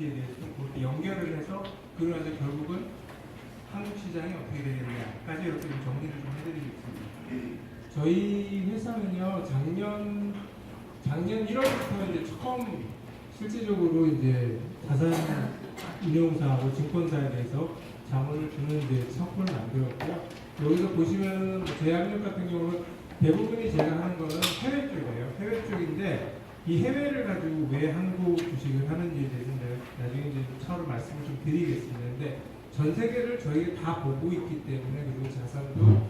대해서 그렇게 연결을 해서 그러면서 결국은 한국 시장이 어떻게 되느냐까지 이렇게 좀 정리를 좀 해드리겠습니다. 저희 회사는요 작년 1월부터 이제 처음 실질적으로 이제 자산 운용사하고 증권사에 대해서 자문을 주는 이제 사업을 만들었고요. 여기서 보시면 제약력 같은 경우는 대부분이 제가 하는 거는 해외 쪽이에요. 해외 쪽인데 이 해외를 가지고 왜 한국 주식을 하는지에 대해서 나중에 이제 차후로 말씀을 좀 드리겠습니다. 근데 전 세계를 저희가 다 보고 있기 때문에 그리고 자산도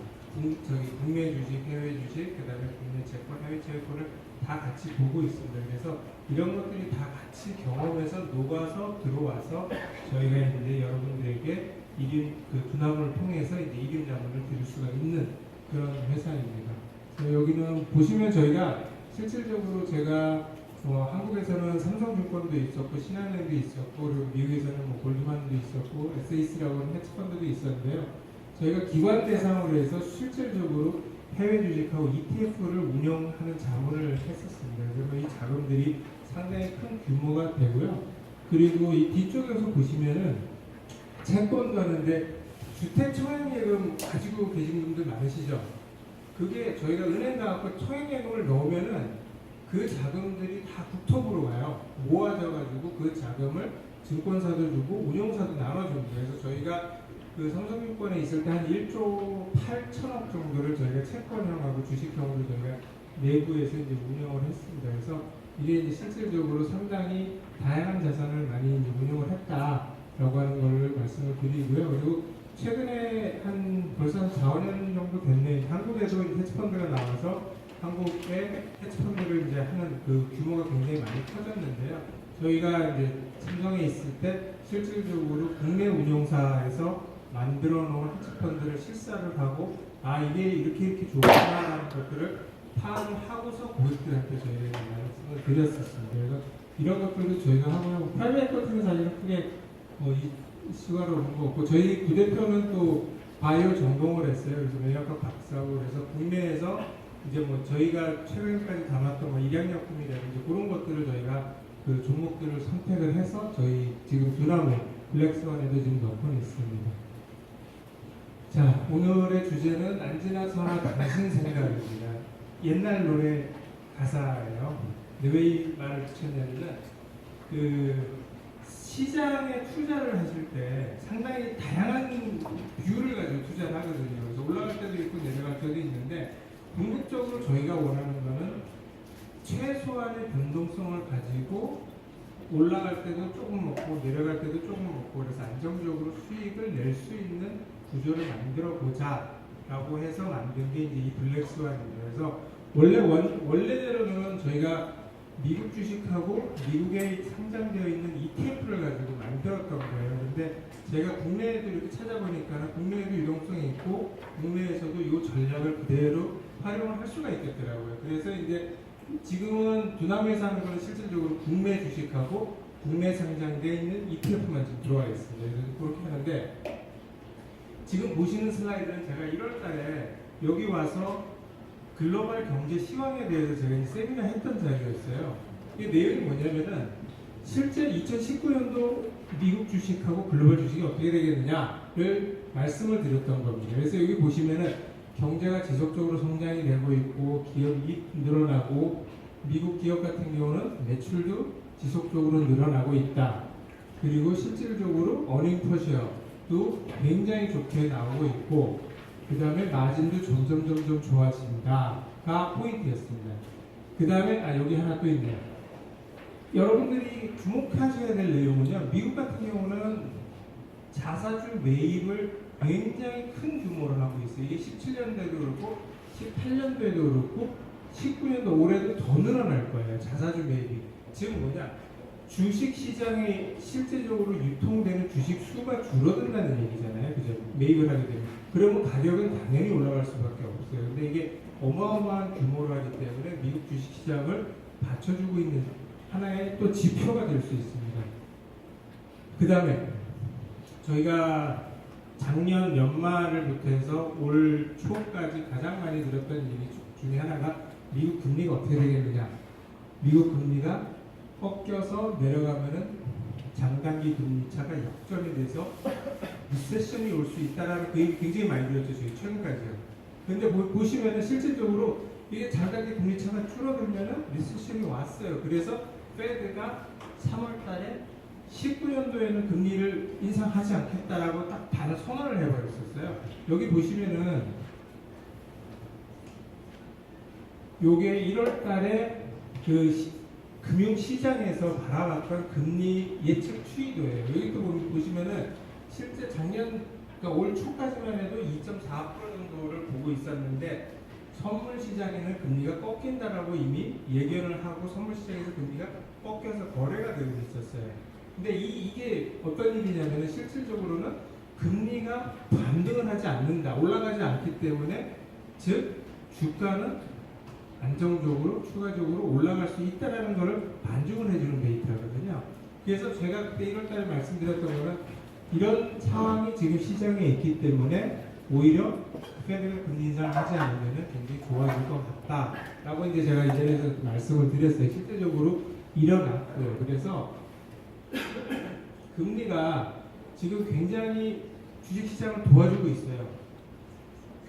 국내 주식, 해외 주식, 그다음에 국내 채권, 해외 채권을 다 같이 보고 있습니다. 그래서 이런 것들이 다 같이 경험해서 녹아서 들어와서 저희가 이제 여러분들에게 그 분할을 통해서 이제 이윤 자문을 드릴 수가 있는 그런 회사입니다. 여기는 보시면 저희가 실질적으로 제가 한국에서는 삼성증권도 있었고 신한은행도 있었고 그리고 미국에서는 골드만도 있었고 SAC라고 하는 헤지펀드도 있었는데요. 저희가 기관 대상으로 해서 실질적으로 해외 주식하고 ETF를 운영하는 자문을 했었습니다. 그래서 이 자금들이 상당히 큰 규모가 되고요. 그리고 이 뒤쪽에서 보시면은 채권도 하는데 주택 청약예금 가지고 계신 분들 많으시죠? 그게 저희가 은행 가갖고 청약예금을 넣으면은 그 자금들이 다 국토부로 가요. 모아져가지고 그 자금을 증권사도 주고 운용사도 나눠줍니다. 그래서 저희가 그 삼성증권에 있을 때 한 1조 8천억 정도를 저희가 채권형하고 주식형으로 저희가 내부에서 이제 운영을 했습니다. 그래서 이게 이제 실질적으로 상당히 다양한 자산을 많이 이제 운영을 했다라고 하는 걸 말씀을 드리고요. 그리고 최근에 벌써 한 4, 5년 정도 됐네. 한국에도 헤지펀드가 나와서 한국의 헤지펀드를 이제 하는 그 규모가 굉장히 많이 커졌는데요. 저희가 이제 삼성에 있을 때 실질적으로 국내 운용사에서 만들어 놓은 헤지펀드를 실사를 하고 이게 이렇게 좋구나라는 것들을 파악을 하고서 고객들한테 저희가 말씀을 드렸었습니다. 그래서 이런 것들도 저희가 하고요. 프라이빗 에쿼티는 사실은 크게 시가로 온 거 없고 저희 부대표는 또 바이오 전공을 했어요. 그래서 매력학 박사고 그래서 국내에서 이제 저희가 최근까지 담았던 일양약품이라든지 그런 것들을 저희가 그 종목들을 선택을 해서 저희 지금 두나무 블랙스완에도 지금 넣고 있습니다. 자, 오늘의 주제는 안 지나서나 당신 생각입니다. 옛날 노래 가사예요. 왜 이 말을 붙였냐면은 시장에 투자를 하실 때 상당히 다양한 뷰를 가지고 투자를 하거든요. 그래서 올라갈 때도 있고 내려갈 때도 있는데 궁극적으로 저희가 원하는 거는 최소한의 변동성을 가지고 올라갈 때도 조금 먹고 내려갈 때도 조금 먹고 그래서 안정적으로 수익을 낼 수 있는 구조를 만들어 보자 라고 해서 만든 게 이제 이 블랙스완입니다. 그래서 원래대로는 저희가 미국 주식하고 미국에 상장되어 있는 ETF를 가지고 만들었던 거예요. 근데 제가 국내에도 이렇게 찾아보니까 국내에도 유동성이 있고 국내에서도 이 전략을 그대로 활용을 할 수가 있겠더라고요. 그래서 이제 지금은 두나무에서 하는 거는 실질적으로 국내 주식하고 국내 상장되어 있는 ETF만 지금 들어와 있습니다. 그래서 그렇게 하는데 지금 보시는 슬라이드는 제가 1월 달에 여기 와서 글로벌 경제 시황에 대해서 제가 세미나 했던 자료였어요. 이 내용이 뭐냐면은 실제 2019년도 미국 주식하고 글로벌 주식이 어떻게 되겠느냐를 말씀을 드렸던 겁니다. 그래서 여기 보시면은 경제가 지속적으로 성장이 되고 있고 기업이 늘어나고 미국 기업 같은 경우는 매출도 지속적으로 늘어나고 있다. 그리고 실질적으로 어닝 퍼시어도 굉장히 좋게 나오고 있고 그 다음에 마진도 점점 좋아진다가 포인트였습니다. 그 다음에 여기 하나 또 있네요. 여러분들이 주목하셔야 될 내용은요. 미국 같은 경우는 자사주 매입을 굉장히 큰 규모로 하고 있어요. 이게 17년도에도 그렇고 18년도에도 그렇고 19년도 올해도 더 늘어날 거예요. 자사주 매입이. 지금 뭐냐? 주식 시장에 실제적으로 유통되는 주식 수가 줄어든다는 얘기잖아요. 그죠? 매입을 하게 되면. 그러면 가격은 당연히 올라갈 수밖에 없어요. 근데 이게 어마어마한 규모로 하기 때문에 미국 주식 시장을 받쳐주고 있는 하나의 또 지표가 될 수 있습니다. 그 다음에 저희가 작년 연말부터 해서 올 초까지 가장 많이 들었던 얘기 중에 하나가 미국 금리가 어떻게 되겠느냐. 미국 금리가 꺾여서 내려가면은 장단기 금리차가 역전이 돼서 리세션이 올 수 있다라는 그 얘기 굉장히 많이 들었죠, 저희 최근까지요. 근데 보시면은 실질적으로 이게 장단기 금리차가 줄어들면은 리세션이 왔어요. 그래서 페드가 3월달에 19년도에는 금리를 인상하지 않겠다라고 딱 단을 선언을 해버렸었어요. 여기 보시면은 요게 1월달에 그 금융시장에서 바라봤던 금리 예측 추이도예요. 여기 또 보시면은 실제 작년, 그러니까 올 초까지만 해도 2.4% 정도를 보고 있었는데 선물 시장에는 금리가 꺾인다라고 이미 예견을 하고 선물 시장에서 금리가 꺾여서 거래가 되고 있었어요. 근데 이게 어떤 일이냐면은 실질적으로는 금리가 반등을 하지 않는다, 올라가지 않기 때문에 즉 주가는 안정적으로 추가적으로 올라갈 수 있다라는 것을 반증을 해주는 데이터거든요. 그래서 제가 그때 1월달에 말씀드렸던 거는 이런 상황이 지금 시장에 있기 때문에 오히려 페드가 금리 인상을 하지 않으면 굉장히 좋아질 것 같다라고 이제 제가 이전에서 말씀을 드렸어요. 실제적으로 일어났고요. 그래서 금리가 지금 굉장히 주식시장을 도와주고 있어요.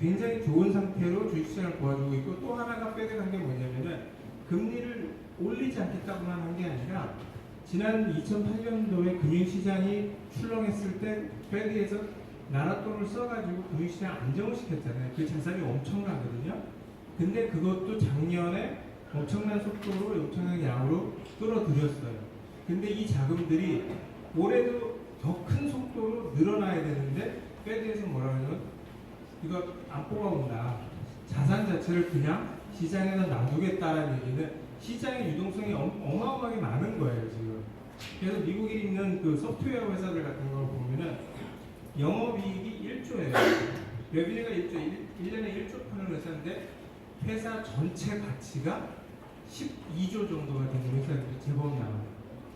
굉장히 좋은 상태로 주식시장을 도와주고 있고, 또 하나가 페드가 한 게 뭐냐면은 금리를 올리지 않겠다고만 한 게 아니라 지난 2008년도에 금융시장이 출렁했을 때 페드에서 나라 돈을 써가지고 금융시장 안정을 시켰잖아요. 그 자산이 엄청나거든요. 근데 그것도 작년에 엄청난 속도로 엄청난 양으로 끌어들였어요. 근데 이 자금들이 올해도 더 큰 속도로 늘어나야 되는데 페드에서 뭐라 하냐면 이거 안 뽑아온다. 자산 자체를 그냥 시장에다 놔두겠다라는 얘기는 시장의 유동성이 어마어마하게 많은 거예요, 지금. 그래서 미국에 있는 그 소프트웨어 회사들 같은 거 보면은 영업이익이 1조예요. 레비뉴가 1조, 1년에 1조 파는 회사인데 회사 전체 가치가 12조 정도가 되는 회사들이 제법 나와요.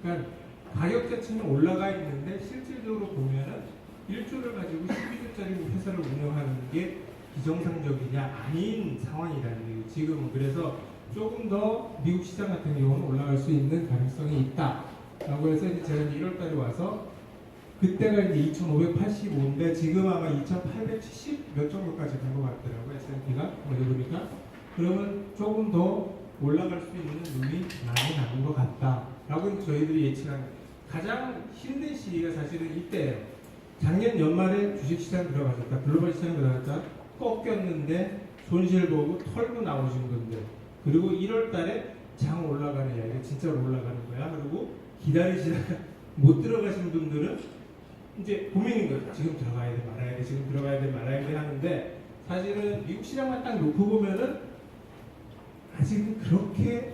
그러니까 가격 자체는 올라가 있는데 실질적으로 보면은 1조를 가지고 12조짜리 회사를 운영하는 게 비정상적이냐 아닌 상황이라는 거예요. 지금은. 그래서 조금 더 미국 시장 같은 경우는 올라갈 수 있는 가능성이 있다라고 해서 이제 제가 1월달에 와서 그때가 이제 2,585인데 지금 아마 2,870 몇 정도까지 된 것 같더라고요. S&P가 어디 보니까. 그러면 조금 더 올라갈 수 있는 눈이 많이 나는 것 같다라고 저희들이 예측한 가장 힘든 시기가 사실은 이때예요. 작년 연말에 주식시장 들어가셨다, 글로벌 시장 들어갔다, 꺾였는데 손실 보고 털고 나오신 분들, 그리고 1월달에 장 올라가는 야 이게 진짜로 올라가는 거야. 그리고 기다리시다가 못 들어가신 분들은 이제 고민인 거예요. 지금 들어가야 돼 말아야 돼, 지금 들어가야 돼 말아야 돼 하는데 사실은 미국 시장만 딱 놓고 보면은 아직은 그렇게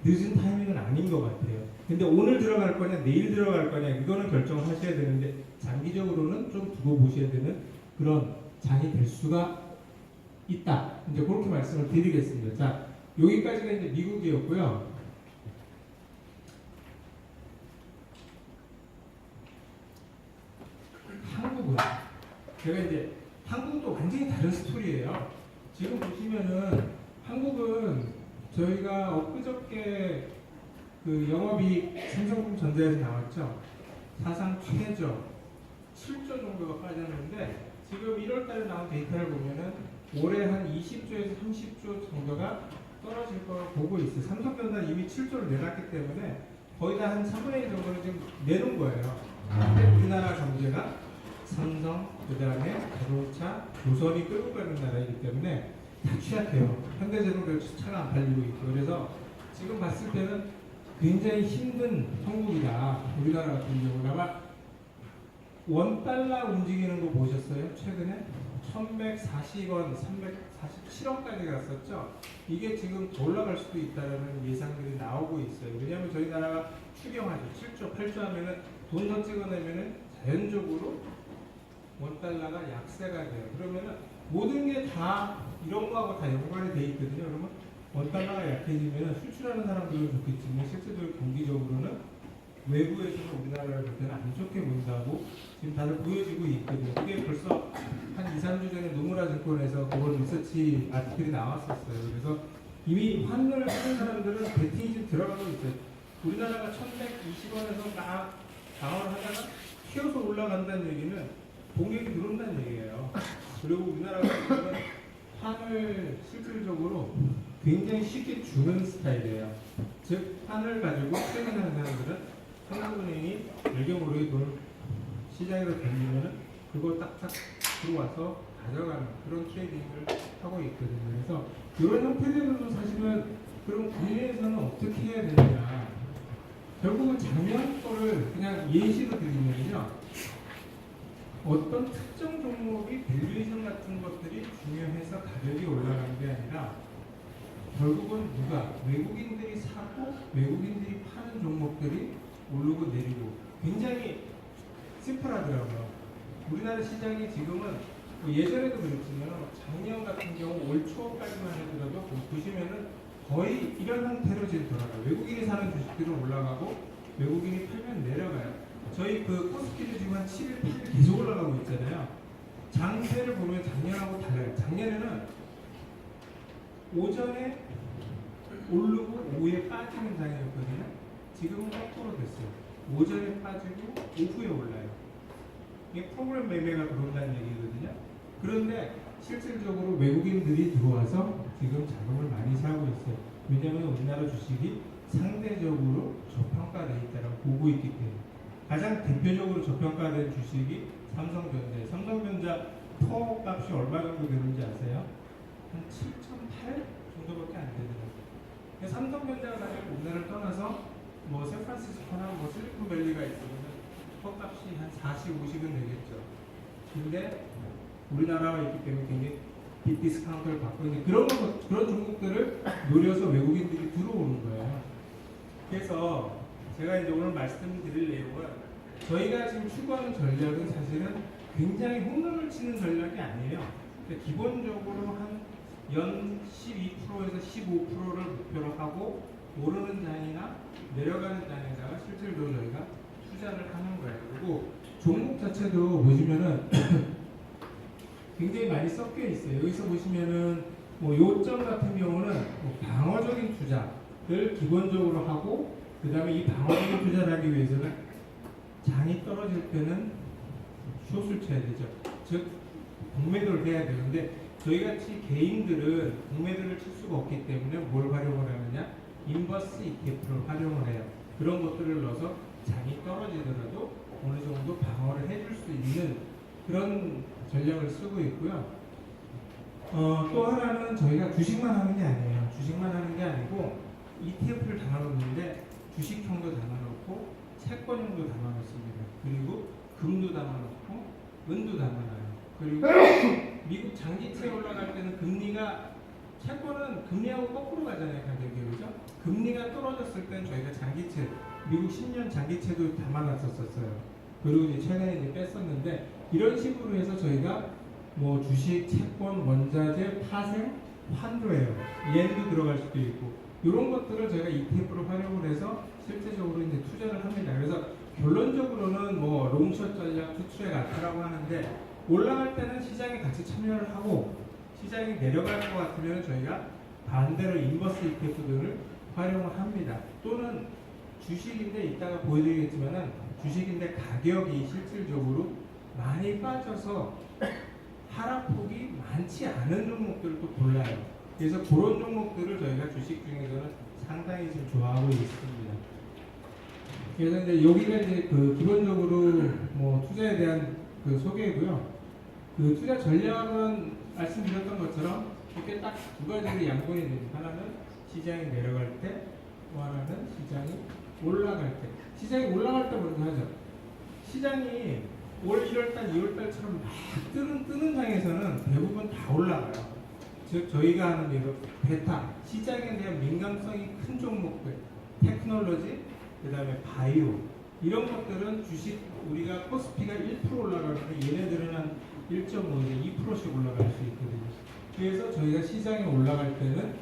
늦은 타이밍은 아닌 것 같아요. 근데 오늘 들어갈 거냐 내일 들어갈 거냐 이거는 결정을 하셔야 되는데 장기적으로는 좀 두고 보셔야 되는 그런 장이 될 수가 있다. 이제 그렇게 말씀을 드리겠습니다. 자, 여기까지가 이제 미국이었고요. 한국은 제가 이제 한국도 완전히 다른 스토리예요. 지금 보시면은 한국은 저희가 엊그저께 그 영업이익 삼성전자에서 나왔죠. 사상 최저 7조 정도가 빠졌는데 지금 1월달에 나온 데이터를 보면은 올해 한 20조에서 30조 정도가 떨어질 거라고 보고 있어요. 삼성전자 이미 7조를 내놨기 때문에 거의 다 한 3분의 1 정도를 지금 내놓은 거예요. 근데 우리나라 경제가 삼성, 그 다음에 자동차, 조선이 끌고 가는 나라이기 때문에 다 취약해요. 현대자동차 차가 안 팔리고 있고. 그래서 지금 봤을 때는 굉장히 힘든 형국이다. 우리나라 같은 경우는 아마 원달러 움직이는 거 보셨어요? 최근에 1140원, 347원까지 갔었죠. 이게 지금 더 올라갈 수도 있다는 예상들이 나오고 있어요. 왜냐하면 저희 나라가 추경하죠. 7조, 8조 하면은 돈 더 찍어내면은 자연적으로 원달러가 약세가 돼요. 그러면은 모든 게 다 이런 거하고 다 연관이 돼 있거든요. 그러면 원달러가 약해지면 수출하는 사람들은 좋겠지만 실제적으로 경기적으로는 외부에서는 우리나라를 볼 때는 안 좋게 본다고 지금 다들 보여지고 있거든요. 그게 벌써 한 2, 3주 전에 노무라 증권에서 그걸 리서치 아티클이 나왔었어요. 그래서 이미 환율을 하는 사람들은 베팅이 좀 들어가고 있어요. 우리나라가 1120원에서 막 방어를 하다가 튀어서 올라간다는 얘기는 동력이 들어온다는 얘기예요. 그리고 우리나라가 지금은 환을 실질적으로 굉장히 쉽게 주는 스타일이에요. 즉 환을 가지고 트레이딩하는 사람들은 한국은행이 알게 모르게 돈을 시장에서 던지면은 그거 딱딱 들어와서 가져가는 그런 트레이딩을 하고 있거든요. 그래서 이런 형태들도 사실은 그럼 국내에서는 어떻게 해야 되느냐. 결국은 작년 거를 그냥 예시로 드리면요. 어떤 특정 종목이 밸류에이션 같은 것들이 중요해서 가격이 올라가는 게 아니라 결국은 누가 외국인들이 사고 외국인들이 파는 종목들이 오르고 내리고 굉장히 심플하더라고요. 우리나라 시장이 지금은 뭐 예전에도 그랬지만 작년 같은 경우 올 초까지만 하더라도 보시면은 거의 이런 형태로 지금 돌아가요. 외국인이 사는 주식들은 올라가고 외국인이 팔면 내려가요. 저희 그 코스피도 지금 한 7일, 8일 계속 올라가고 있잖아요. 장세를 보면 작년하고 달라요. 작년에는 오전에 오르고 오후에 빠지는 장이었거든요. 지금은 거꾸로 됐어요. 오전에 빠지고 오후에 올라요. 이게 프로그램 매매가 들어온다는 얘기거든요. 그런데 실질적으로 외국인들이 들어와서 지금 자금을 많이 사고 있어요. 왜냐하면 우리나라 주식이 상대적으로 저평가되어 있다고 보고 있기 때문에. 가장 대표적으로 저평가된 주식이 삼성전자. 삼성전자 퍼 값이 얼마 정도 되는지 아세요? 한 7.8 정도밖에 안 되더라고요. 삼성전자가 가지고 우리나라를 떠나서 뭐 샌프란시스코나 뭐 실리콘밸리가 있으면 퍼 값이 한 40, 50은 되겠죠. 근데 우리나라가 있기 때문에 굉장히 빅 디스카운트를 받고 있는 그런 종목들을 노려서 외국인들이 들어오는 거예요. 그래서 제가 이제 오늘 말씀드릴 내용은 저희가 지금 추구하는 전략은 사실은 굉장히 홈런을 치는 전략이 아니에요. 그러니까 기본적으로 한 연 12%에서 15%를 목표로 하고 오르는 장이나 내려가는 장에다가 실질적으로 저희가 투자를 하는 거예요. 그리고 종목 자체도 보시면은 굉장히 많이 섞여 있어요. 여기서 보시면은 뭐 요점 같은 경우는 뭐 방어적인 투자를 기본적으로 하고 그 다음에 이 방어적인 투자를 하기 위해서는 장이 떨어질 때는 숏을 쳐야 되죠. 즉 공매도를 해야 되는데 저희같이 개인들은 공매도를 칠 수가 없기 때문에 뭘 활용을 하느냐, 인버스 ETF를 활용을 해요. 그런 것들을 넣어서 장이 떨어지더라도 어느 정도 방어를 해줄 수 있는 그런 전략을 쓰고 있고요. 또 하나는 저희가 주식만 하는 게 아니에요. 주식만 하는 게 아니고 ETF를 담아놓는데 주식형도 담아놓고 채권형도 담아놓습니다. 그리고 금도 담아놓고 은도 담아놔요. 그리고 미국 장기채 올라갈 때는 금리가 채권은 금리하고 거꾸로 가잖아요. 가격이. 그죠? 금리가 떨어졌을 때는 저희가 장기채 미국 10년 장기채도 담아놨었어요. 그리고 이제 최근에 이제 뺐었는데 이런 식으로 해서 저희가 뭐 주식, 채권, 원자재, 파생, 환도예요. 엔도 들어갈 수도 있고 이런 것들을 저희가 ETF로 활용을 해서 실제적으로 이제 투자를 합니다. 그래서 결론적으로는 뭐 롱숏 전략, 투트랙 알파라고 하는데 올라갈 때는 시장에 같이 참여를 하고 시장이 내려갈 것 같으면 저희가 반대로 인버스 ETF 등을 활용을 합니다. 또는 주식인데 이따가 보여드리겠지만은 주식인데 가격이 실질적으로 많이 빠져서 하락폭이 많지 않은 종목들을 또 골라요. 그래서 그런 종목들을 저희가 주식 중에서는 상당히 지금 좋아하고 있습니다. 그래서 이제 여기가 이제 그 기본적으로 뭐 투자에 대한 그 소개고요. 그 투자 전략은 말씀드렸던 것처럼 이렇게 딱 두 가지로 양분이 됩니다. 하나는 시장이 내려갈 때, 또 하나는 시장이 올라갈 때. 시장이 올라갈 때 먼저 하죠. 시장이 올 1월달, 2월달처럼 막 뜨는 장에서는 대부분 다 올라가요. 즉 저희가 하는 예로 베타, 시장에 대한 민감성이 큰 종목들, 테크놀로지, 그 다음에 바이오 이런 것들은 주식 우리가 코스피가 1% 올라가는데 얘네들은 한 1.5에서 2%씩 올라갈 수 있거든요. 그래서 저희가 시장에 올라갈 때는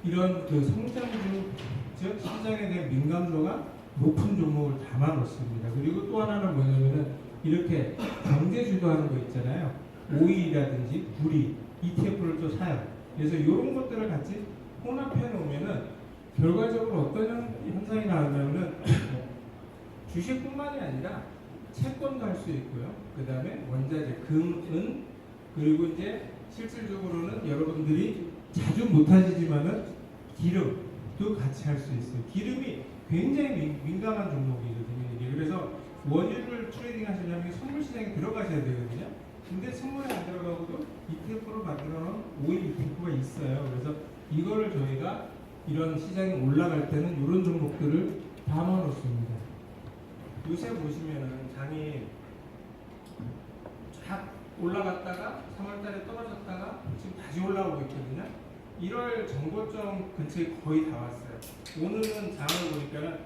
이런 그 성장주, 즉 시장에 대한 민감도가 높은 종목을 담아 놓습니다. 그리고 또 하나는 뭐냐면은 이렇게 경제 주도하는 거 있잖아요. 오일이라든지 구리, ETF를 또 사요. 그래서 이런 것들을 같이 혼합해 놓으면은 결과적으로 어떤 현상이 나오냐면은 주식뿐만이 아니라 채권도 할 수 있고요. 그 다음에 원자재, 금, 은, 그리고 이제 실질적으로는 여러분들이 자주 못하시지만은 기름도 같이 할 수 있어요. 기름이 굉장히 민감한 종목이거든요. 이게 그래서 원유를 트레이딩 하시려면 선물 시장에 들어가셔야 되거든요. 근데 선물에 안 들어가고도 ETF로 만들어놓은 오일 ETF가 있어요. 그래서 이거를 저희가 이런 시장이 올라갈 때는 이런 종목들을 담아놓습니다. 요새 보시면은 장이 쫙 올라갔다가 3월달에 떨어졌다가 지금 다시 올라오고 있거든요. 1월 정고점 근처에 거의 다 왔어요. 오늘은 장을 보니까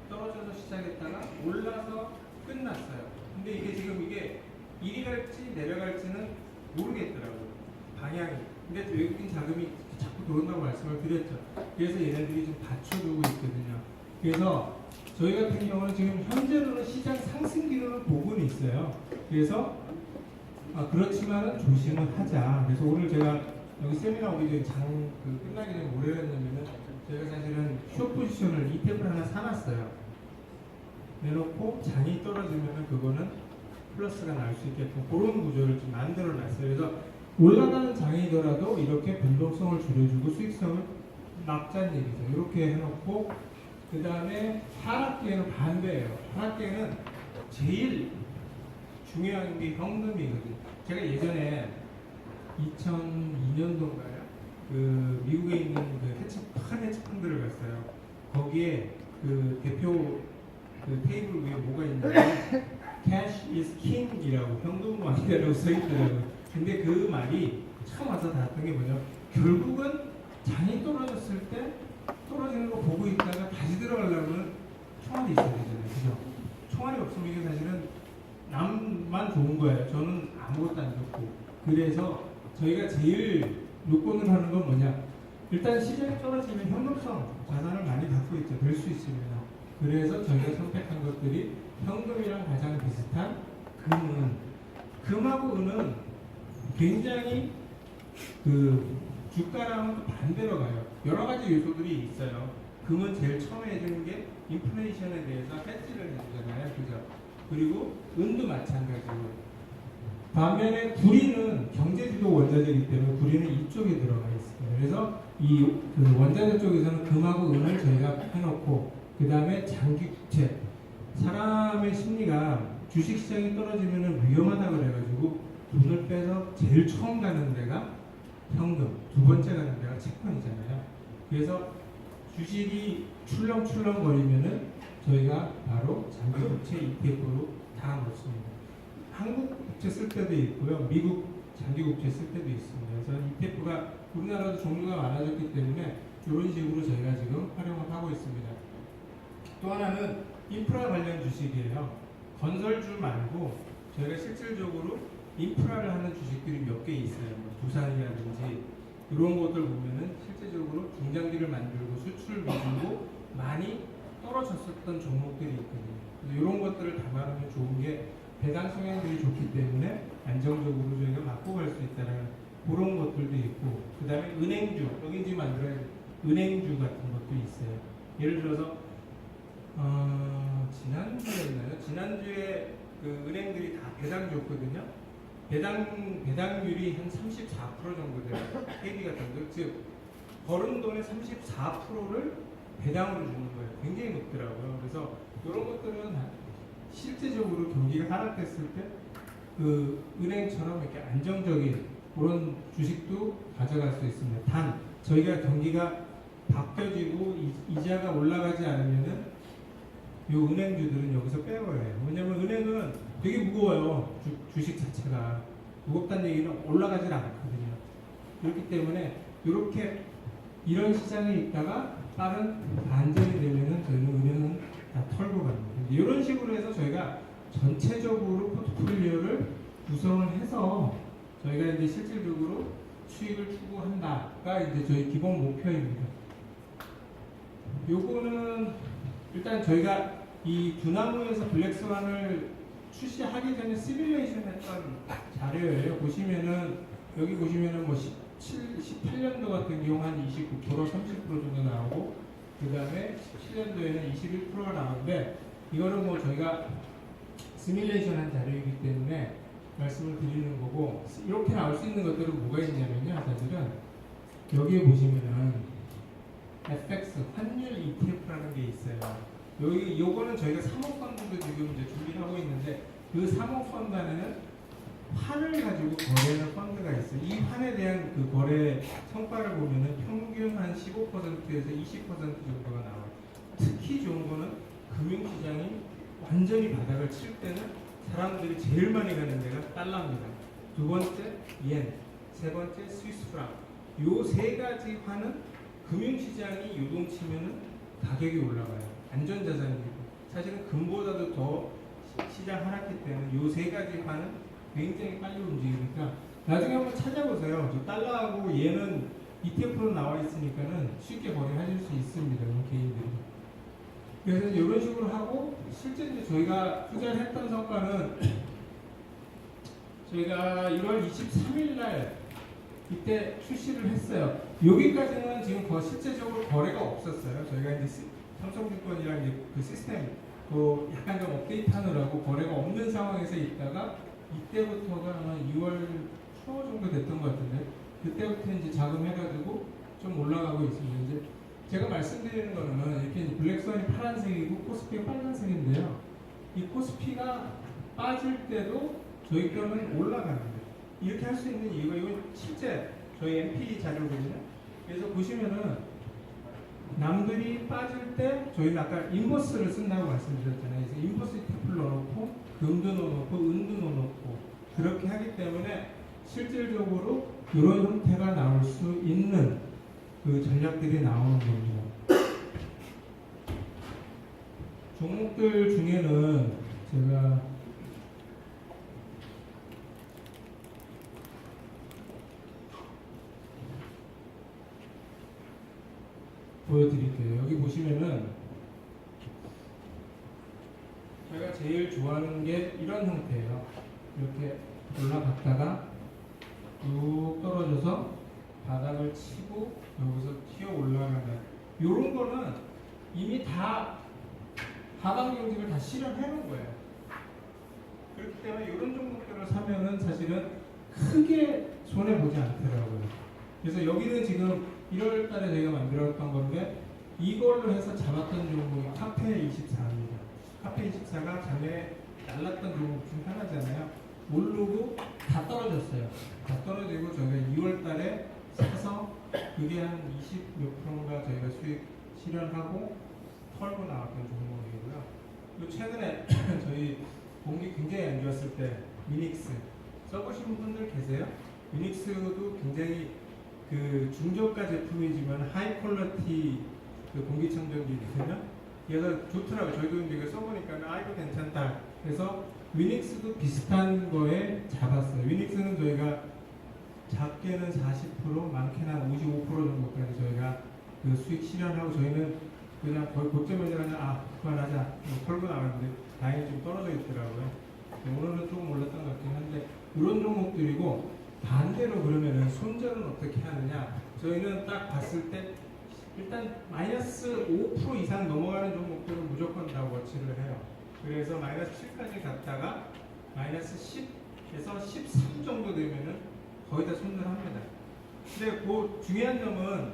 떨어져서 시작했다가 올라서 끝났어요. 근데 이게 지금 이게 이리 갈지 내려갈지는 모르겠더라고요. 방향이. 근데 외국인 자금이 자꾸 들어온다고 말씀을 드렸죠. 그래서 얘네들이 좀 받쳐주고 있거든요. 그래서 저희 같은 경우는 지금 현재로는 시장 상승 기능을 보고는 있어요. 그래서 그렇지만은 조심을 하자. 그래서 오늘 제가 여기 세미나 오기 전에 끝나기 전에 뭐를 했냐면은 제가 사실은 숏 포지션을 ETF를 하나 사놨어요. 내놓고 장이 떨어지면은 그거는 플러스가 날 수 있게끔 그런 구조를 좀 만들어 놨어요. 그래서 올라가는 장이더라도 이렇게 변동성을 줄여주고 수익성을 막자는 얘기죠. 이렇게 해놓고 그 다음에 하락기에는 반대예요. 하락기에는 제일 중요한 게 현금이거든요. 제가 예전에 2002년도인가요? 그 미국에 있는 그 큰 헤지펀드를 갔어요. 거기에 그 대표 그 테이블 위에 뭐가 있냐면 Cash is King이라고 현금 왕이라고 써있더라고요. 근데 그 말이 처음 와서 닿았던 게 뭐냐? 결국은 장이 떨어졌을 때 떨어지는 거 보고 있다가 다시 들어가려면 총알이 있어야 되잖아요. 그죠? 총알이 없으면 이게 사실은 남만 좋은 거예요. 저는 아무것도 안 좋고. 그래서 저희가 제일 요건을 하는 건 뭐냐? 일단 시장이 떨어지면 현금성 자산을 많이 갖고 있죠. 될 수 있습니다. 그래서 저희가 선택한 것들이 현금이랑 가장 비슷한 금은, 금하고 은은 굉장히 그 주가랑 반대로 가요. 여러 가지 요소들이 있어요. 금은 제일 처음에 해주는 게 인플레이션에 대해서 해지를 해주잖아요. 그죠? 그리고 은도 마찬가지고. 반면에 구리는 경제주도 원자재이기 때문에 구리는 이쪽에 들어가 있습니다. 그래서 그 원자재 쪽에서는 금하고 은을 저희가 해놓고 그 다음에 장기 국채. 사람의 심리가 주식시장이 떨어지면 위험하다고 그래가지고 돈을 빼서 제일 처음 가는 데가 현금, 두 번째 가는 데가 채권이잖아요. 그래서 주식이 출렁출렁 거리면은 저희가 바로 장기 국채 ETF로 다 넣습니다. 한국 국채 쓸 때도 있고요, 미국 장기 국채 쓸 때도 있습니다. 그래서 ETF가 우리나라도 종류가 많아졌기 때문에 이런 식으로 저희가 지금 활용을 하고 있습니다. 또 하나는 인프라 관련 주식이에요. 건설주 말고 저희가 실질적으로 인프라를 하는 주식들이 몇 개 있어요. 뭐 두산이라든지 이런 것들 보면은 실제적으로 중장비를 만들고 수출 위주로 많이 떨어졌었던 종목들이 있거든요. 그래서 이런 것들을 담아놓으면 좋은 게 배당 성향들이 좋기 때문에 안정적으로 저희가 갖고 갈 수 있다는 그런 것들도 있고, 그 다음에 은행주, 여기 지금 만들어야 은행주 같은 것도 있어요. 예를 들어서 지난주였나요? 지난주에 그 은행들이 다 배당 줬거든요. 배당률이 한 34% 정도 돼요. KB 같은 거. 즉, 벌은 돈의 34%를 배당으로 주는 거예요. 굉장히 높더라고요. 그래서 이런 것들은 실제적으로 경기가 하락됐을 때 그 은행처럼 이렇게 안정적인 그런 주식도 가져갈 수 있습니다. 단, 저희가 경기가 바뀌어지고 이자가 올라가지 않으면은 이 은행주들은 여기서 빼버려요. 왜냐면 은행은 되게 무거워요. 주식 자체가. 무겁다는 얘기는 올라가질 않거든요. 그렇기 때문에 이렇게 이런 시장에 있다가 빠른 반전이 되면은 저희는 은행은 다 털고 갑니다. 이런 식으로 해서 저희가 전체적으로 포트폴리오를 구성을 해서 저희가 이제 실질적으로 수익을 추구한다가 이제 저희 기본 목표입니다. 요거는 일단 저희가 이 두나무에서 블랙스완을 출시하기 전에 시뮬레이션 했던 자료예요. 보시면은 여기 보시면은 뭐 18년도 같은 경우 한 29%, 30% 정도 나오고 그 다음에 17년도에는 21%가 나오는데 이거는 뭐 저희가 시뮬레이션한 자료이기 때문에 말씀을 드리는 거고 이렇게 나올 수 있는 것들은 뭐가 있냐면요. 사실은 여기에 보시면은 FX 환율 ETF라는 게 있어요. 여기 요거는 저희가 3억 펀드도 지금 이제 준비하고 있는데 그 3억 펀드 안에는 환을 가지고 거래하는 펀드가 있어요. 이 환에 대한 그 거래 성과를 보면은 평균 한 15%에서 20% 정도가 나와요. 특히 좋은 거는 금융시장이 완전히 바닥을 칠 때는 사람들이 제일 많이 가는 데가 달러입니다. 두 번째 옌, 세 번째 스위스 프랑. 요 세 가지 환은 금융시장이 요동치면은 가격이 올라가요. 안전자산이고 사실은 금보다도 더 시장 하락기 때문에 요 세 가지 환은 굉장히 빨리 움직이니까 나중에 한번 찾아보세요. 저 달러하고 얘는 ETF로 나와 있으니까는 쉽게 거래하실 수 있습니다. 개인들이. 그래서 이런 식으로 하고 실제 이제 저희가 투자를 했던 성과는 저희가 1월 23일 날 이때 출시를 했어요. 여기까지는 지금 실제적으로 거래가 없었어요. 저희가 이제 삼성증권이랑 이제 그 시스템 그 약간 좀 업데이트하느라고 거래가 없는 상황에서 있다가 이때부터가 아마 2월 초 정도 됐던 것 같은데 그때부터 이제 자금해가지고 좀 올라가고 있습니다. 이제 제가 말씀드리는 거는 이렇게 블랙스완이 파란색이고 코스피가 빨간색인데요. 이 코스피가 빠질 때도 저희 거는 올라갑니다. 이렇게 할 수 있는 이유가 이건 실제 저희 MP 자료거든요. 그래서 보시면은 남들이 빠질 때 저희는 아까 인버스를 쓴다고 말씀드렸잖아요. 그래서 인버스 ETF를 넣어놓고 금도 넣어놓고 은도 넣어놓고 그렇게 하기 때문에 실질적으로 이런 형태가 나올 수 있는 그 전략들이 나오는 겁니다. 종목들 중에는 제가 보여드릴게요. 여기 보시면은 제가 제일 좋아하는 게 이런 형태예요. 이렇게 올라갔다가 쭉 떨어져서 바닥을 치고 여기서 튀어 올라가는 이런 거는 이미 다 하방 경직을 다 실현해 놓은 거예요. 그렇기 때문에 이런 종목들을 사면은 사실은 크게 손해 보지 않더라고요. 그래서 여기는 지금 1월 달에 저희가 만들었던 건데 이걸로 해서 잡았던 종목이 카페24입니다. 카페24가 전에 날랐던 종목 중 하나잖아요. 모르고 다 떨어졌어요. 다 떨어지고 저희가 2월 달에 사서 그게 한 20몇 프로인가 저희가 수익 실현하고 털고 나왔던 종목이고요. 그리고 최근에 저희 공기 굉장히 안 좋았을 때 위닉스 써보신 분들 계세요? 위닉스도 굉장히 그 중저가 제품이지만 하이 퀄리티 그 공기청정기거든요. 그래서 좋더라고요. 저희도 이제 써보니까 이거 괜찮다. 그래서 위닉스도 비슷한 거에 잡았어요. 위닉스는 저희가 작게는 40%, 많게는 한 55% 정도까지 저희가 그 수익 실현하고 저희는 그냥 거의 고점에서 그냥 그만하자 털고 나왔는데 다행히 좀 떨어져 있더라고요. 오늘은 조금 올랐던 것 같긴 한데 이런 종목들이고 반대로 그러면은 손절은 어떻게 하느냐? 저희는 딱 봤을 때 일단 마이너스 5% 이상 넘어가는 종목들은 무조건 다 워치를 해요. 그래서 마이너스 7까지 갔다가 마이너스 10에서 13 정도 되면은 거의 다 손절합니다. 근데 그 중요한 점은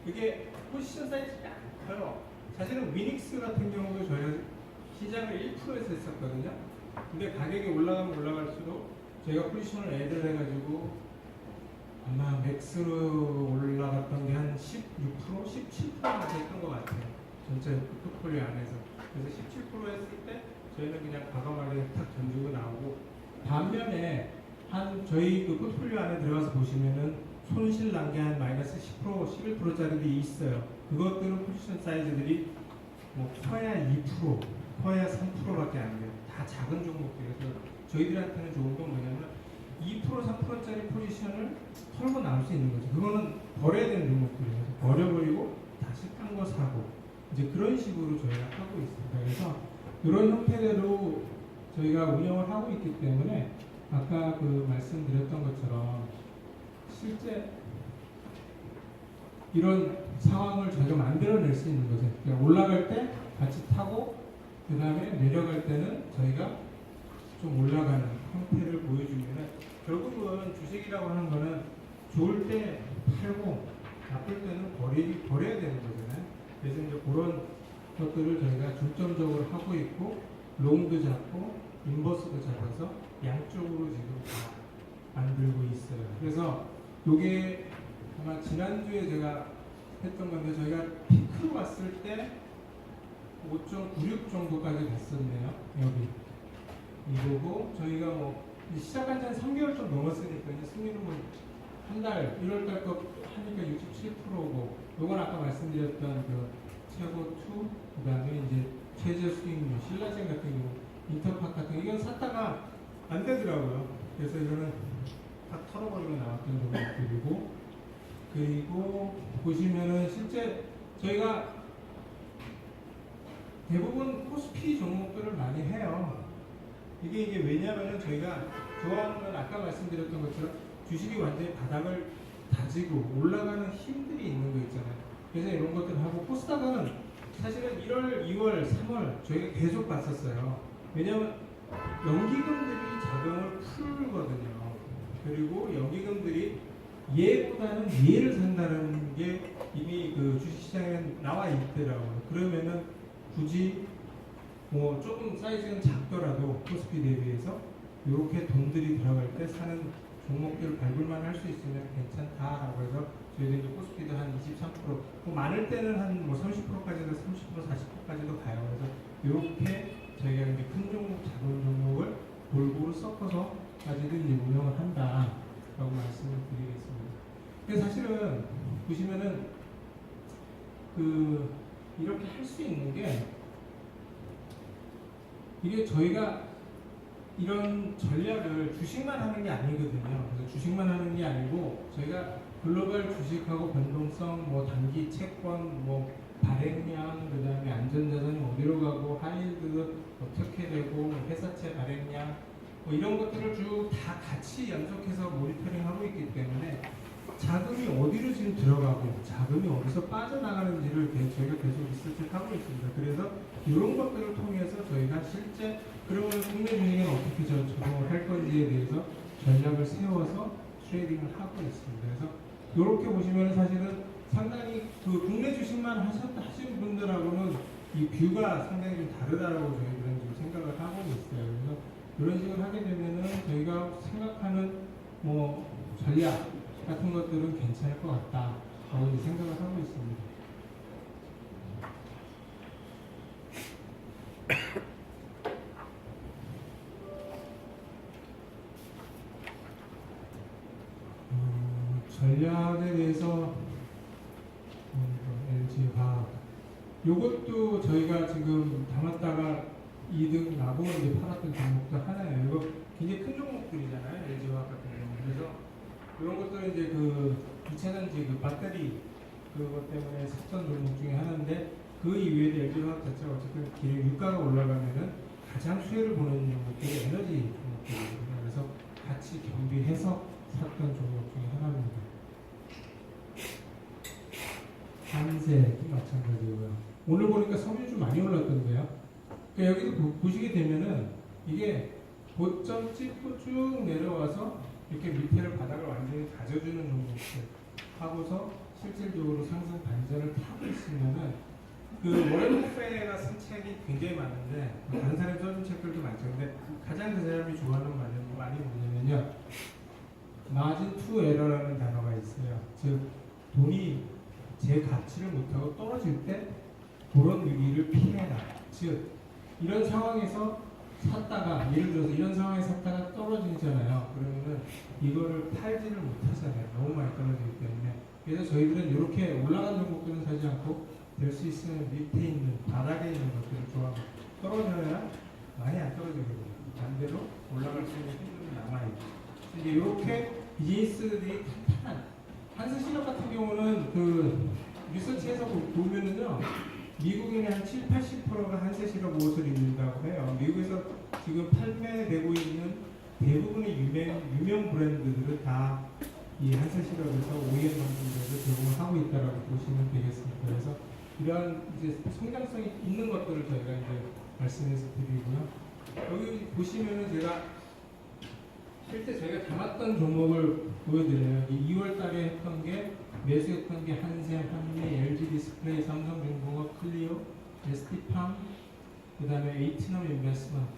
이게 포지션 사이즈가 안 커요. 사실은 위닉스 같은 경우도 저희가 시장을 1%에서 했었거든요. 근데 가격이 올라가면 올라갈수록 저희가 포지션을 애들 해가지고 아마 맥스로 올라갔던 게 한 16%, 17%가 됐던 것 같아요. 전체 포트폴리오 안에서. 그래서 17% 했을 때 저희는 그냥 과감하게 탁 던지고 나오고 반면에 한 저희 그 포트폴리오 안에 들어가서 보시면은 손실 난 게 한 마이너스 10%, 11%짜리들이 있어요. 그것들은 포지션 사이즈들이 뭐 커야 2%, 커야 3%밖에 안 돼요. 다 작은 종목들이라서 저희들한테는 좋은 건 뭐냐면 2%, 3%짜리 포지션을 털고 나올 수 있는 거죠. 그거는 버려야 되는 종목들이에요. 버려버리고 다시 딴 거 사고 이제 그런 식으로 저희가 하고 있습니다. 그래서 이런 형태대로 저희가 운영을 하고 있기 때문에 아까 그 말씀드렸던 것처럼 실제 이런 상황을 저희가 만들어낼 수 있는 거죠. 그러니까 올라갈 때 같이 타고 그 다음에 내려갈 때는 저희가 좀 올라가는 형태를 보여주면 결국은 주식이라고 하는 거는 좋을 때 팔고 나쁠 때는 버려야 되는 거잖아요. 그래서 이제 그런 것들을 저희가 중점적으로 하고 있고 롱도 잡고 인버스도 잡아서 양쪽으로 지금 다 만들고 있어요. 그래서 이게 아마 지난주에 제가 했던 건데 저희가 피크로 갔을 때 5.96 정도까지 갔었네요. 여기 이거고 저희가 뭐 시작한 지 한 3개월 좀 넘었으니까 이제 승리는 뭐 한 달 1월달 거 하니까 67%고 요건 아까 말씀드렸던 그 최고 2 그다음에 이제 최저 수익률 신라젠 같은 경우 인터팍 같은 거 이건 샀다가 안 되더라고요. 그래서 이거는 다 털어버리고 나왔던 종목들이고 그리고 보시면은 실제 저희가 대부분 코스피 종목들을 많이 해요. 이게 왜냐하면 저희가 좋아하는 건 아까 말씀드렸던 것처럼 주식이 완전히 바닥을 다지고 올라가는 힘들이 있는 거 있잖아요. 그래서 이런 것들을 하고 코스닥은 사실은 1월, 2월, 3월 저희가 계속 봤었어요. 왜냐하면 연기금들이 자금을 풀거든요. 그리고 연기금들이 얘보다는 얘를 산다는 게 이미 그 주식시장에 나와 있더라고요. 그러면은 굳이 뭐 조금 사이즈는 작더라도 코스피 대비해서 이렇게 돈들이 들어갈 때 사는 종목들을 발굴만 할 수 있으면 괜찮다라고 해서 저희들이 코스피도 한 23%, 뭐 많을 때는 한 뭐 30%까지도 30%, 40%까지도 가요. 그래서 이렇게 저희가 이제 큰 종목, 작은 종목을 골고루 섞어서 가지고 이제 운영을 한다라고 말씀을 드리겠습니다. 근데 사실은 보시면은 그 이렇게 할 수 있는 게 이게 저희가 이런 전략을 주식만 하는 게 아니거든요. 그래서 주식만 하는 게 아니고 저희가 글로벌 주식하고 변동성, 뭐 단기 채권, 뭐 발행량, 그다음에 안전자산이 어디로 가고 하이힐드 어떻게 되고 회사채 발행량 뭐 이런 것들을 쭉 다 같이 연속해서 모니터링하고 있기 때문에 자금이 어디로 지금 들어가고 자금이 어디서 빠져나가는지를 저희가 계속 리서치를 하고 있습니다. 그래서 이런 것들을 통해서 저희가 실제 그러면 국내 주식에는 어떻게 적용을 할 건지에 대해서 전략을 세워서 트레이딩을 하고 있습니다. 그래서 이렇게 보시면 사실은 상당히 그 국내 주식만 하신 분들하고는 이 뷰가 상당히 좀 다르다라고 저희들은 좀 생각을 하고 있어요. 그래서 이런 식으로 하게 되면은 저희가 생각하는 뭐 전략 같은 것들은 괜찮을 것 같다라고 생각을 하고 있습니다. 전략에 대해서 LG화학 요것도 저희가 지금 담았다가 2등 나고 이제 팔았던 종목도 하나예요. 이거 굉장히 큰 종목들이잖아요. LG화학 같은 경우. 그래서 이런 것들은 이제 그 2차전지 그 배터리 그것 때문에 샀던 종목 중에 하나인데 그 이외에도 LG화학 자체가 어쨌든 기능 유가가 올라가면은 가장 수혜를 보는 종목들이 에너지 종목들이거든요. 그래서 같이 겸비해서 샀던 종목 중에 하나입니다. 한세도 마찬가지고요. 오늘 보니까 석유 좀 많이 올랐던데요. 그러니까 여기도 보시게 되면은 이게 고점 찍고 쭉 내려와서 이렇게 밑에를 바닥을 완전히 다져주는 종목들 하고서 실질적으로 상승 반전을 타고 있으면은 그 워렌 버핏가 쓴 책이 굉장히 많은데 다른 사람이 써준 책들도 많죠. 근데 가장 그 사람이 좋아하는 말이 뭐냐면요. 마진 투 에러라는 단어가 있어요. 즉 돈이 제 가치를 못하고 떨어질 때 그런 위기를 피해라. 즉 이런 상황에서 샀다가 예를 들어서 이런 상황에 샀다가 떨어지잖아요. 그러면은 이거를 팔지를 못하잖아요. 너무 많이 떨어지기 때문에. 그래서 저희들은 이렇게 올라가는 종목들은 사지 않고 될 수 있으면 밑에 있는 바닥에 있는 것들을 좋아하고 떨어져야 많이 안 떨어지거든요. 반대로 올라갈 수 있는 힘들이 남아있죠. 이제 이렇게 비즈니스들이 탄탄한 한스실업 같은 경우는 그 리서치에서 보면은요. 미국인의 한 7, 80%가 한세실업 옷을 입는다고 해요. 미국에서 지금 판매되고 있는 대부분의 유명 브랜드들은 다 이 한세실업에서 OEM 만든데도 제공을 하고 있다라고 보시면 되겠습니다. 그래서 이러한 이제 성장성이 있는 것들을 저희가 이제 말씀해서 드리고요. 여기 보시면은 제가 실제 저희가 담았던 종목을 보여드려요. 이 2월 달에 했던 게 매수했던 게 한샘, 한미, LG 디스플레이, 삼성중공업, 클리오, ST팜, 그 다음에 에이티넘 인베스트먼트,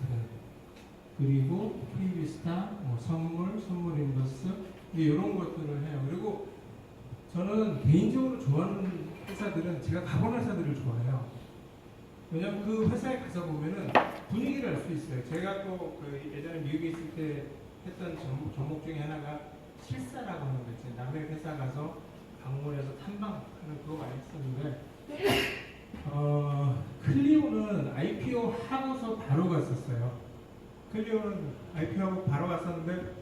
그리고 KB스타, 선물 인버스 이런 것들을 해요. 그리고 저는 개인적으로 좋아하는 회사들은 제가 가본 회사들을 좋아해요. 왜냐면 그 회사에 가서 보면은 분위기를 알 수 있어요. 제가 또 그 예전에 미국에 있을 때 했던 종목 중에 하나가 실사라고 하는 거 있어요. 남의 회사 가서 방문해서 탐방하는 그거 많이 했었는데 클리오는 IPO 하고서 바로 갔었어요. 클리오는 IPO하고 바로 갔었는데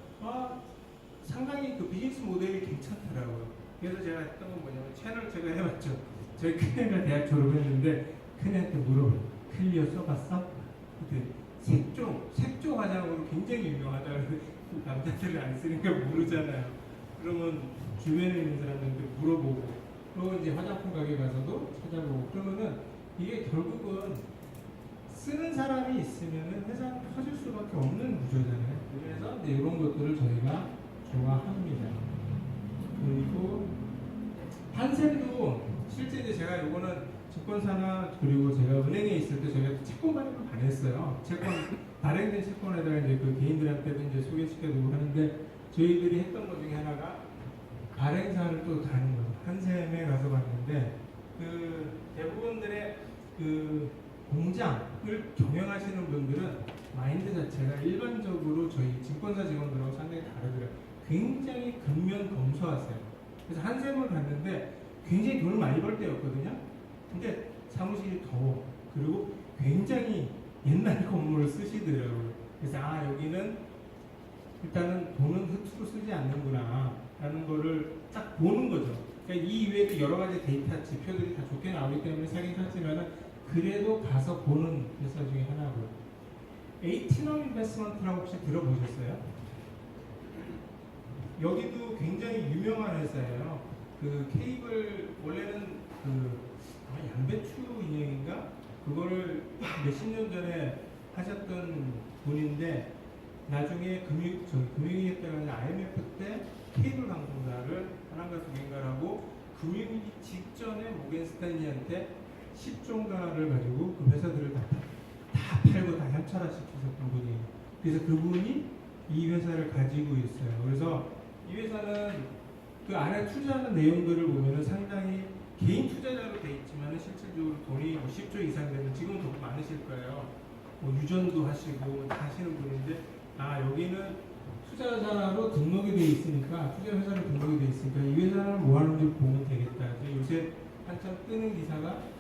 상당히 그 비즈니스 모델이 괜찮더라고요. 그래서 제가 했던 건 뭐냐면 채널 제가 해봤죠. 저희 큰애가 대학 졸업했는데 큰애한테 물어봐요. 클리오 써봤어? 그때 색조 화장으로 굉장히 유명하다. 남자들은 안 쓰니까 모르잖아요. 그러면 주변에 있는 사람들한테 물어보고 또 이제 화장품 가게 가서도 찾아보고 그러면은 이게 결국은 쓰는 사람이 있으면은 회사는 커질 수밖에 없는 구조잖아요. 그래서 이제 이런 것들을 저희가 좋아합니다. 그리고 한샘도 실제 이제 제가 요거는 증권사나 그리고 제가 은행에 있을 때 저희가 채권 발행을 많이 했어요. 채권 발행된 채권에다가 이제 그 개인들한테도 이제 소개시켜주고 하는데 저희들이 했던 것 중에 하나가 발행사를 또 가는 거예요. 한샘에 가서 봤는데 그 대부분들의 그 공장을 경영하시는 분들은 마인드 자체가 일반적으로 저희 증권사 직원들하고 상당히 다르더라고요. 굉장히 근면 검소하세요. 그래서 한샘을 갔는데 굉장히 돈을 많이 벌 때였거든요. 근데 사무실이 더워. 그리고 굉장히 옛날 건물을 쓰시더라고요. 그래서 여기는 일단은 돈은 흙수로 쓰지 않는구나 라는 거를 딱 보는 거죠. 그러니까 이 이외에도 여러 가지 데이터 지표들이 다 좋게 나오기 때문에 사긴 샀지만은 그래도 가서 보는 회사 중에 하나고요. 에이티넘 인베스트먼트라고 혹시 들어보셨어요? 여기도 굉장히 유명한 회사예요. 그 케이블 원래는 그 양배추 인형인가 그거를 몇십 년 전에 하셨던 분인데 나중에 금융위기 때문에 IMF 때 케이블 방송사를 하나인가 두 개인가라고 금융위기 직전에 모겐 스탠리한테 10조인가를 가지고 그 회사들을 다 팔고 다 현찰화시키셨던 분이에요. 그래서 그분이 이 회사를 가지고 있어요. 그래서 이 회사는 그 안에 투자하는 내용들을 보면은 상당히 개인 투자자로 돼 있지만 실질적으로 돈이 10조 이상 되는 지금 더 많으실 거예요. 유전도 하시고 다 하시는 분인데 여기는 투자자로 등록이 돼 있으니까 투자 회사로 등록이 돼 있으니까 이 회사는 뭐 하는지 보면 되겠다. 요새 한참 뜨는 기사가